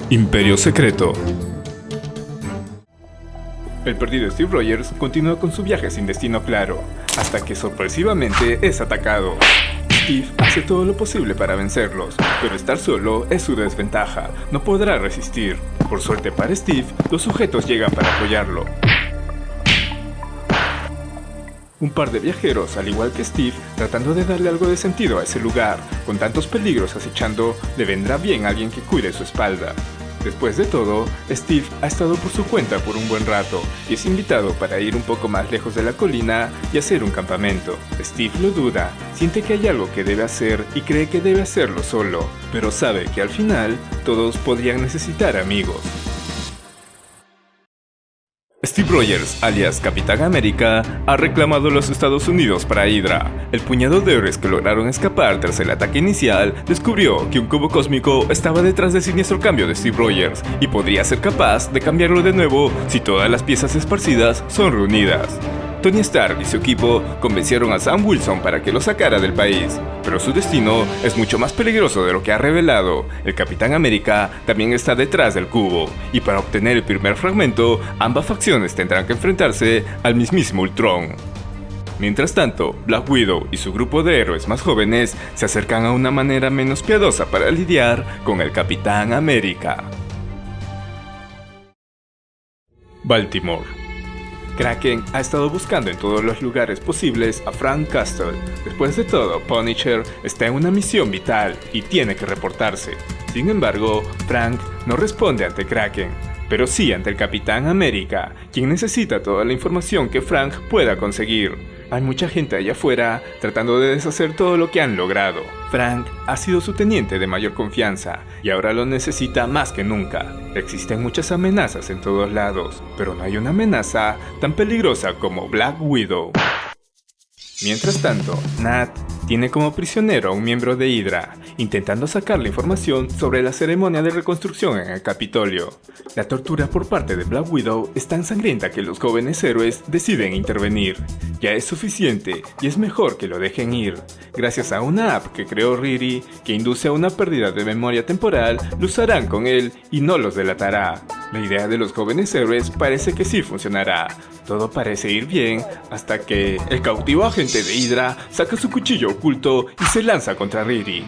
Imperio Secreto. El perdido Steve Rogers continúa con su viaje sin destino claro, hasta que sorpresivamente es atacado. Steve hace todo lo posible para vencerlos, pero estar solo es su desventaja, no podrá resistir. Por suerte para Steve, los sujetos llegan para apoyarlo. Un par de viajeros, al igual que Steve, tratando de darle algo de sentido a ese lugar. Con tantos peligros acechando, le vendrá bien alguien que cuide su espalda. Después de todo, Steve ha estado por su cuenta por un buen rato y es invitado para ir un poco más lejos de la colina y hacer un campamento. Steve lo duda, siente que hay algo que debe hacer y cree que debe hacerlo solo, pero sabe que al final todos podrían necesitar amigos. Steve Rogers, alias Capitán América, ha reclamado los Estados Unidos para Hydra. El puñado de héroes que lograron escapar tras el ataque inicial descubrió que un cubo cósmico estaba detrás del siniestro cambio de Steve Rogers y podría ser capaz de cambiarlo de nuevo si todas las piezas esparcidas son reunidas. Tony Stark y su equipo convencieron a Sam Wilson para que lo sacara del país, pero su destino es mucho más peligroso de lo que ha revelado. El Capitán América también está detrás del cubo, y para obtener el primer fragmento, ambas facciones tendrán que enfrentarse al mismísimo Ultron. Mientras tanto, Black Widow y su grupo de héroes más jóvenes se acercan a una manera menos piadosa para lidiar con el Capitán América. Baltimore. Kraken ha estado buscando en todos los lugares posibles a Frank Castle. Después de todo, Punisher está en una misión vital y tiene que reportarse. Sin embargo, Frank no responde ante Kraken, pero sí ante el Capitán América, quien necesita toda la información que Frank pueda conseguir. Hay mucha gente allá afuera tratando de deshacer todo lo que han logrado. Frank ha sido su teniente de mayor confianza y ahora lo necesita más que nunca. Existen muchas amenazas en todos lados, pero no hay una amenaza tan peligrosa como Black Widow. Mientras tanto, Nat tiene como prisionero a un miembro de Hydra, intentando sacar la información sobre la ceremonia de reconstrucción en el Capitolio. La tortura por parte de Black Widow es tan sangrienta que los jóvenes héroes deciden intervenir. Ya es suficiente y es mejor que lo dejen ir. Gracias a una app que creó Riri, que induce a una pérdida de memoria temporal, lo usarán con él y no los delatará. La idea de los jóvenes héroes parece que sí funcionará. Todo parece ir bien hasta que el cautivo agente de Hydra saca su cuchillo oculto y se lanza contra Riri.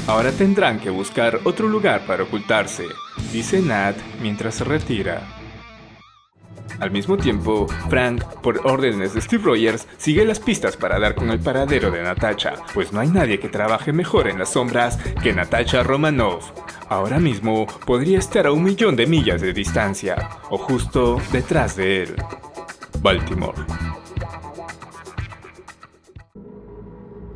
Ahora tendrán que buscar otro lugar para ocultarse, dice Nat mientras se retira. Al mismo tiempo, Frank, por órdenes de Steve Rogers, sigue las pistas para dar con el paradero de Natasha, pues no hay nadie que trabaje mejor en las sombras que Natasha Romanoff. Ahora mismo podría estar a 1.000.000 de millas de distancia, o justo detrás de él. Baltimore.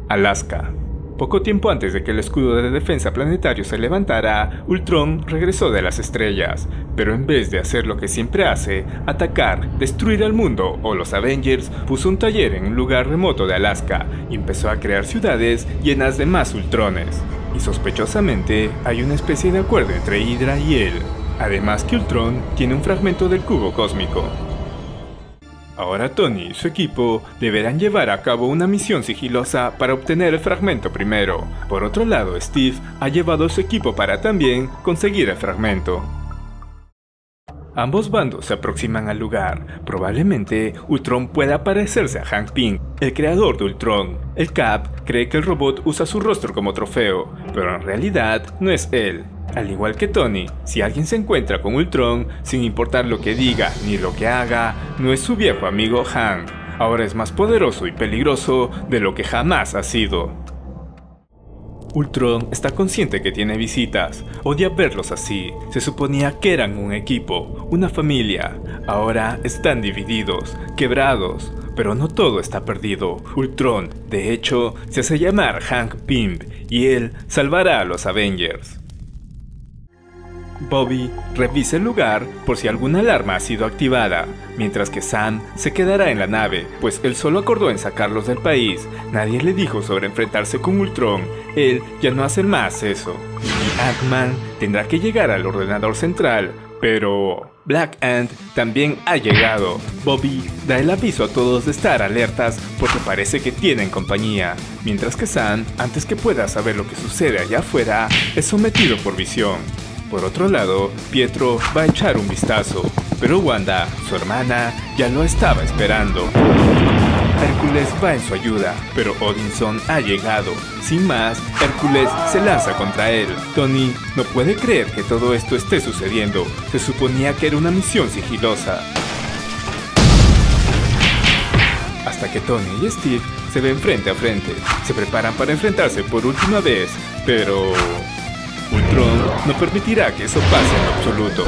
Alaska. Poco tiempo antes de que el escudo de defensa planetario se levantara, Ultron regresó de las estrellas, pero en vez de hacer lo que siempre hace, atacar, destruir al mundo o los Avengers, puso un taller en un lugar remoto de Alaska y empezó a crear ciudades llenas de más Ultrones. Y sospechosamente, hay una especie de acuerdo entre Hydra y él. Además que Ultron tiene un fragmento del cubo cósmico. Ahora Tony y su equipo deberán llevar a cabo una misión sigilosa para obtener el fragmento primero. Por otro lado, Steve ha llevado a su equipo para también conseguir el fragmento. Ambos bandos se aproximan al lugar. Probablemente Ultron pueda parecerse a Hank Pym, el creador de Ultron. El Cap cree que el robot usa su rostro como trofeo, pero en realidad no es él. Al igual que Tony, si alguien se encuentra con Ultron, sin importar lo que diga ni lo que haga, no es su viejo amigo Hank. Ahora es más poderoso y peligroso de lo que jamás ha sido. Ultron está consciente que tiene visitas, odia verlos así. Se suponía que eran un equipo, una familia. Ahora están divididos, quebrados, pero no todo está perdido. Ultron, de hecho, se hace llamar Hank Pym y él salvará a los Avengers. Bobby revisa el lugar por si alguna alarma ha sido activada, mientras que Sam se quedará en la nave, pues él solo acordó en sacarlos del país. Nadie le dijo sobre enfrentarse con Ultron, él ya no hace más eso. Y Ant-Man tendrá que llegar al ordenador central, pero Black Ant también ha llegado. Bobby da el aviso a todos de estar alertas porque parece que tienen compañía, mientras que Sam, antes que pueda saber lo que sucede allá afuera, es sometido por Visión. Por otro lado, Pietro va a echar un vistazo, pero Wanda, su hermana, ya lo estaba esperando. Hércules va en su ayuda, pero Odinson ha llegado. Sin más, Hércules se lanza contra él. Tony no puede creer que todo esto esté sucediendo. Se suponía que era una misión sigilosa. Hasta que Tony y Steve se ven frente a frente. Se preparan para enfrentarse por última vez, pero Ultron no permitirá que eso pase en absoluto.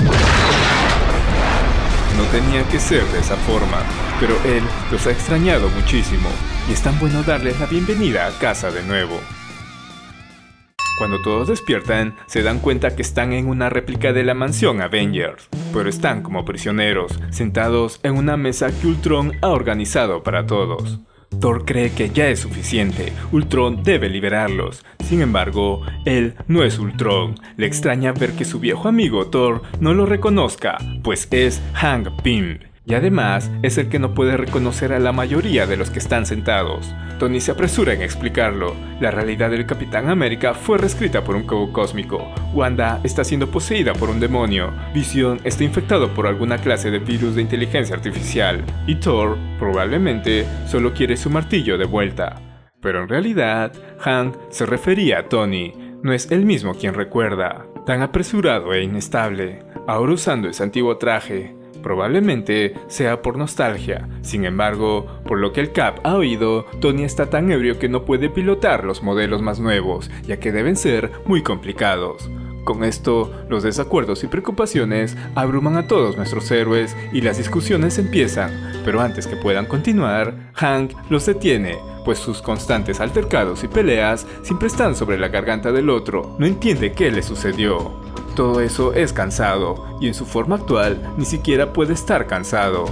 No tenía que ser de esa forma, pero él los ha extrañado muchísimo y es tan bueno darles la bienvenida a casa de nuevo. Cuando todos despiertan, se dan cuenta que están en una réplica de la mansión Avengers, pero están como prisioneros, sentados en una mesa que Ultron ha organizado para todos. Thor cree que ya es suficiente, Ultron debe liberarlos. Sin embargo, él no es Ultron. Le extraña ver que su viejo amigo Thor no lo reconozca, pues es Hank Pym. Y además, es el que no puede reconocer a la mayoría de los que están sentados. Tony se apresura en explicarlo. La realidad del Capitán América fue reescrita por un cubo cósmico. Wanda está siendo poseída por un demonio. Visión está infectado por alguna clase de virus de inteligencia artificial. Y Thor, probablemente, solo quiere su martillo de vuelta. Pero en realidad, Hank se refería a Tony. No es él mismo quien recuerda. Tan apresurado e inestable, ahora usando ese antiguo traje. Probablemente sea por nostalgia. Sin embargo, por lo que el Cap ha oído, Tony está tan ebrio que no puede pilotar los modelos más nuevos, ya que deben ser muy complicados. Con esto, los desacuerdos y preocupaciones abruman a todos nuestros héroes y las discusiones empiezan, pero antes que puedan continuar, Hank los detiene, pues sus constantes altercados y peleas siempre están sobre la garganta del otro. No entiende qué le sucedió. Todo eso es cansado, y en su forma actual ni siquiera puede estar cansado.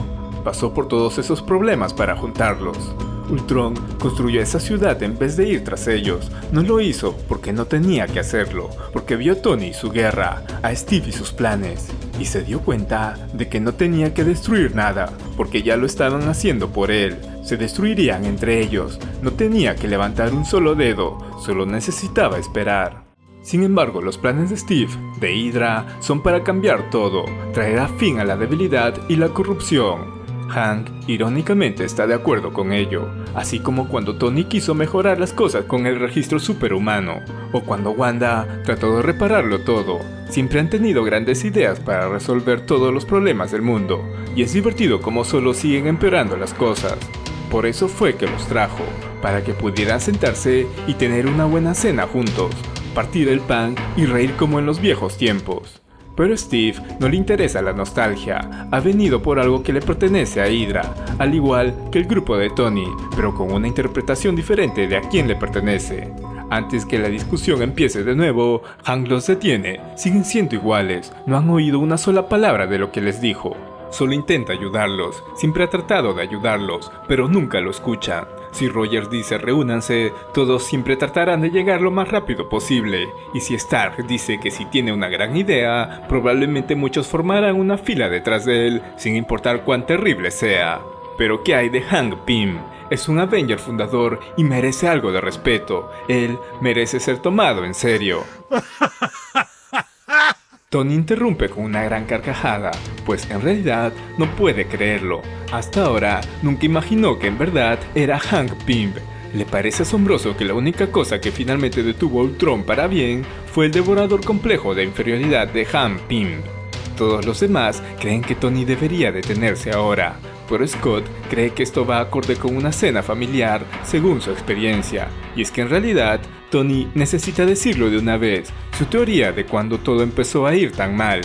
Pasó por todos esos problemas para juntarlos. Ultron construyó esa ciudad en vez de ir tras ellos. No lo hizo porque no tenía que hacerlo, porque vio a Tony y su guerra, a Steve y sus planes, y se dio cuenta de que no tenía que destruir nada, porque ya lo estaban haciendo por él. Se destruirían entre ellos, no tenía que levantar un solo dedo, solo necesitaba esperar. Sin embargo, los planes de Steve, de Hydra, son para cambiar todo, traerá fin a la debilidad y la corrupción. Hank, irónicamente, está de acuerdo con ello, así como cuando Tony quiso mejorar las cosas con el registro superhumano, o cuando Wanda trató de repararlo todo. Siempre han tenido grandes ideas para resolver todos los problemas del mundo, y es divertido como solo siguen empeorando las cosas. Por eso fue que los trajo, para que pudieran sentarse y tener una buena cena juntos, partir el pan y reír como en los viejos tiempos. Pero a Steve no le interesa la nostalgia, ha venido por algo que le pertenece a Hydra, al igual que el grupo de Tony, pero con una interpretación diferente de a quién le pertenece. Antes que la discusión empiece de nuevo, Hank los detiene, siguen siendo iguales, no han oído una sola palabra de lo que les dijo. Solo intenta ayudarlos, siempre ha tratado de ayudarlos, pero nunca lo escuchan. Si Rogers dice reúnanse, todos siempre tratarán de llegar lo más rápido posible. Y si Stark dice que si tiene una gran idea, probablemente muchos formarán una fila detrás de él, sin importar cuán terrible sea. Pero ¿qué hay de Hank Pym? Es un Avenger fundador y merece algo de respeto. Él merece ser tomado en serio. Tony interrumpe con una gran carcajada, pues en realidad no puede creerlo. Hasta ahora nunca imaginó que en verdad era Hank Pym. Le parece asombroso que la única cosa que finalmente detuvo a Ultron para bien fue el devorador complejo de inferioridad de Hank Pym. Todos los demás creen que Tony debería detenerse ahora, pero Scott cree que esto va acorde con una cena familiar según su experiencia, y es que en realidad Tony necesita decirlo de una vez, su teoría de cuando todo empezó a ir tan mal.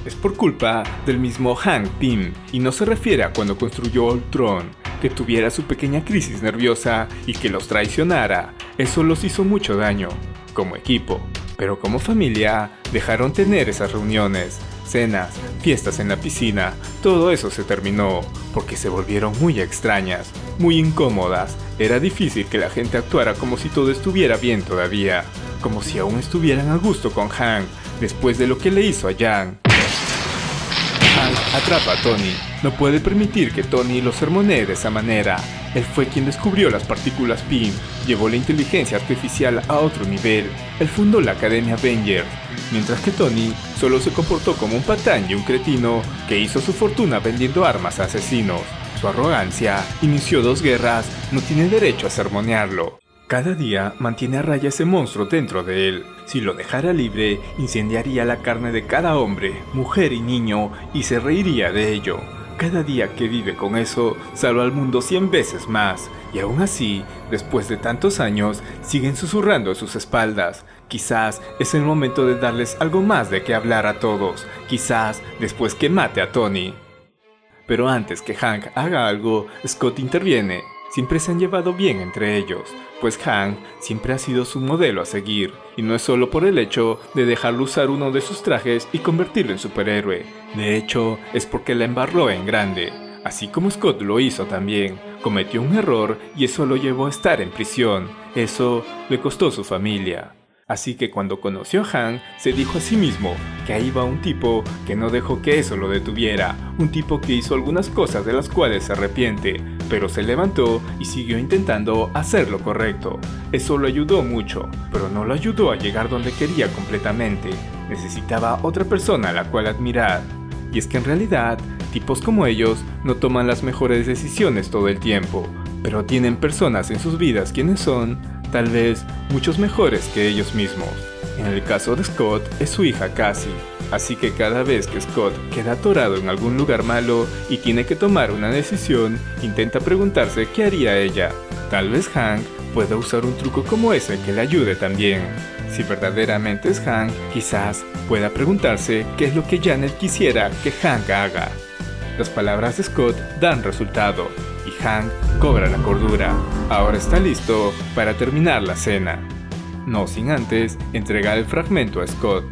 Es por culpa del mismo Hank Pym, y no se refiere a cuando construyó Ultron, que tuviera su pequeña crisis nerviosa y que los traicionara. Eso los hizo mucho daño, como equipo, pero como familia dejaron tener esas reuniones. Cenas, fiestas en la piscina, todo eso se terminó, porque se volvieron muy extrañas, muy incómodas. Era difícil que la gente actuara como si todo estuviera bien todavía, como si aún estuvieran a gusto con Hank, después de lo que le hizo a Jan. Hank atrapa a Tony. No puede permitir que Tony lo sermonee de esa manera. Él fue quien descubrió las partículas PIM, llevó la inteligencia artificial a otro nivel. Él fundó la Academia Avengers, mientras que Tony solo se comportó como un patán y un cretino que hizo su fortuna vendiendo armas a asesinos. Su arrogancia inició 2 guerras, no tiene derecho a sermonearlo. Cada día mantiene a raya ese monstruo dentro de él. Si lo dejara libre, incendiaría la carne de cada hombre, mujer y niño y se reiría de ello. Cada día que vive con eso, salva al mundo 100 veces más. Y aún así, después de tantos años, siguen susurrando a sus espaldas. Quizás es el momento de darles algo más de qué hablar a todos. Quizás después que mate a Tony. Pero antes que Hank haga algo, Scott interviene. Siempre se han llevado bien entre ellos, pues Hank siempre ha sido su modelo a seguir, y no es solo por el hecho de dejarlo usar uno de sus trajes y convertirlo en superhéroe. De hecho, es porque la embarró en grande. Así como Scott lo hizo también, cometió un error y eso lo llevó a estar en prisión. Eso le costó su familia. Así que cuando conoció a Hank, se dijo a sí mismo que ahí va un tipo que no dejó que eso lo detuviera, un tipo que hizo algunas cosas de las cuales se arrepiente, pero se levantó y siguió intentando hacer lo correcto. Eso lo ayudó mucho, pero no lo ayudó a llegar donde quería completamente. Necesitaba otra persona a la cual admirar. Y es que en realidad, tipos como ellos no toman las mejores decisiones todo el tiempo, pero tienen personas en sus vidas quienes son, tal vez, muchos mejores que ellos mismos. En el caso de Scott, es su hija Cassie. Así que cada vez que Scott queda atorado en algún lugar malo y tiene que tomar una decisión, intenta preguntarse qué haría ella. Tal vez Hank pueda usar un truco como ese que le ayude también. Si verdaderamente es Hank, quizás pueda preguntarse qué es lo que Janet quisiera que Hank haga. Las palabras de Scott dan resultado y Hank cobra la cordura. Ahora está listo para terminar la cena. No sin antes entregar el fragmento a Scott.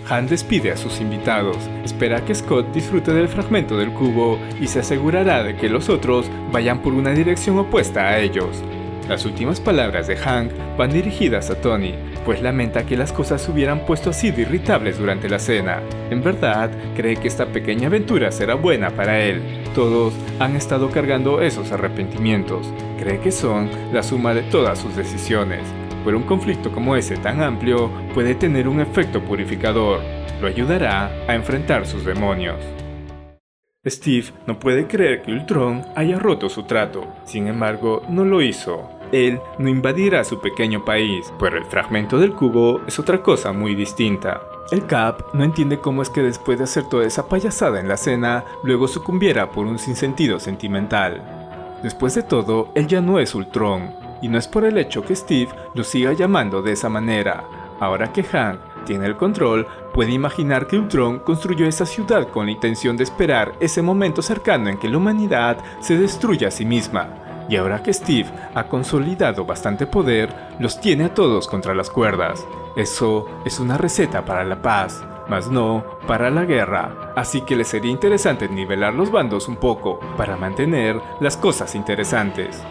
Hank despide a sus invitados, espera que Scott disfrute del fragmento del cubo y se asegurará de que los otros vayan por una dirección opuesta a ellos. Las últimas palabras de Hank van dirigidas a Tony, pues lamenta que las cosas se hubieran puesto así de irritables durante la cena. En verdad, cree que esta pequeña aventura será buena para él. Todos han estado cargando esos arrepentimientos. Cree que son la suma de todas sus decisiones. Pero un conflicto como ese tan amplio puede tener un efecto purificador. Lo ayudará a enfrentar sus demonios. Steve no puede creer que Ultron haya roto su trato. Sin embargo, no lo hizo. Él no invadirá su pequeño país, pero el fragmento del cubo es otra cosa muy distinta. El Cap no entiende cómo es que después de hacer toda esa payasada en la cena, luego sucumbiera por un sinsentido sentimental. Después de todo, él ya no es Ultron, y no es por el hecho que Steve lo siga llamando de esa manera. Ahora que Hank tiene el control, puede imaginar que Ultron construyó esa ciudad con la intención de esperar ese momento cercano en que la humanidad se destruya a sí misma. Y ahora que Steve ha consolidado bastante poder, los tiene a todos contra las cuerdas. Eso es una receta para la paz, mas no para la guerra. Así que le sería interesante nivelar los bandos un poco para mantener las cosas interesantes.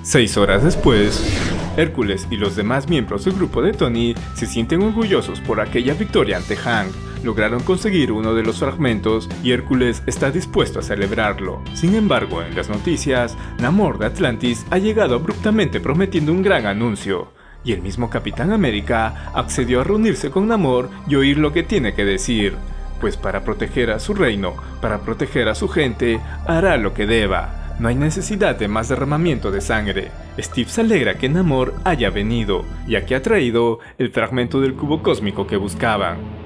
6 horas después, Hércules y los demás miembros del grupo de Tony se sienten orgullosos por aquella victoria ante Hank. Lograron conseguir uno de los fragmentos y Hércules está dispuesto a celebrarlo. Sin embargo, en las noticias, Namor de Atlantis ha llegado abruptamente prometiendo un gran anuncio. Y el mismo Capitán América accedió a reunirse con Namor y oír lo que tiene que decir. Pues para proteger a su reino, para proteger a su gente, hará lo que deba. No hay necesidad de más derramamiento de sangre. Steve se alegra que Namor haya venido, ya que ha traído el fragmento del cubo cósmico que buscaban.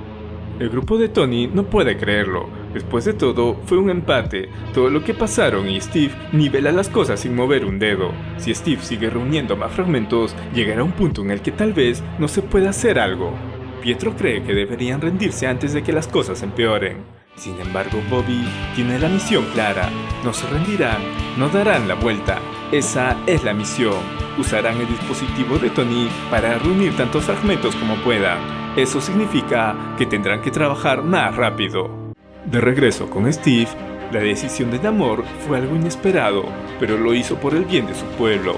El grupo de Tony no puede creerlo. Después de todo, fue un empate. Todo lo que pasaron y Steve nivela las cosas sin mover un dedo. Si Steve sigue reuniendo más fragmentos, llegará un punto en el que tal vez no se pueda hacer algo. Pietro cree que deberían rendirse antes de que las cosas empeoren. Sin embargo, Bobby tiene la misión clara. No se rendirán, no darán la vuelta. Esa es la misión. Usarán el dispositivo de Tony para reunir tantos fragmentos como puedan. Eso significa que tendrán que trabajar más rápido. De regreso con Steve, la decisión de Namor fue algo inesperado, pero lo hizo por el bien de su pueblo.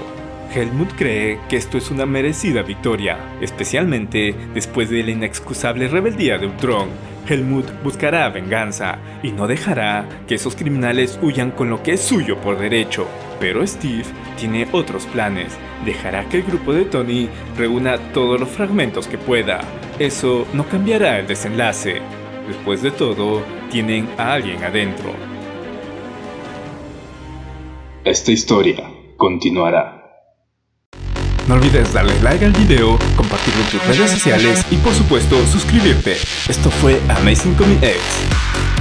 Helmut cree que esto es una merecida victoria, especialmente después de la inexcusable rebeldía de Ultron. Helmut buscará venganza y no dejará que esos criminales huyan con lo que es suyo por derecho. Pero Steve tiene otros planes. Dejará que el grupo de Tony reúna todos los fragmentos que pueda. Eso no cambiará el desenlace. Después de todo, tienen a alguien adentro. Esta historia continuará. No olvides darle like al video, compartirlo en tus redes sociales y por supuesto suscribirte. Esto fue Amazing Comic X.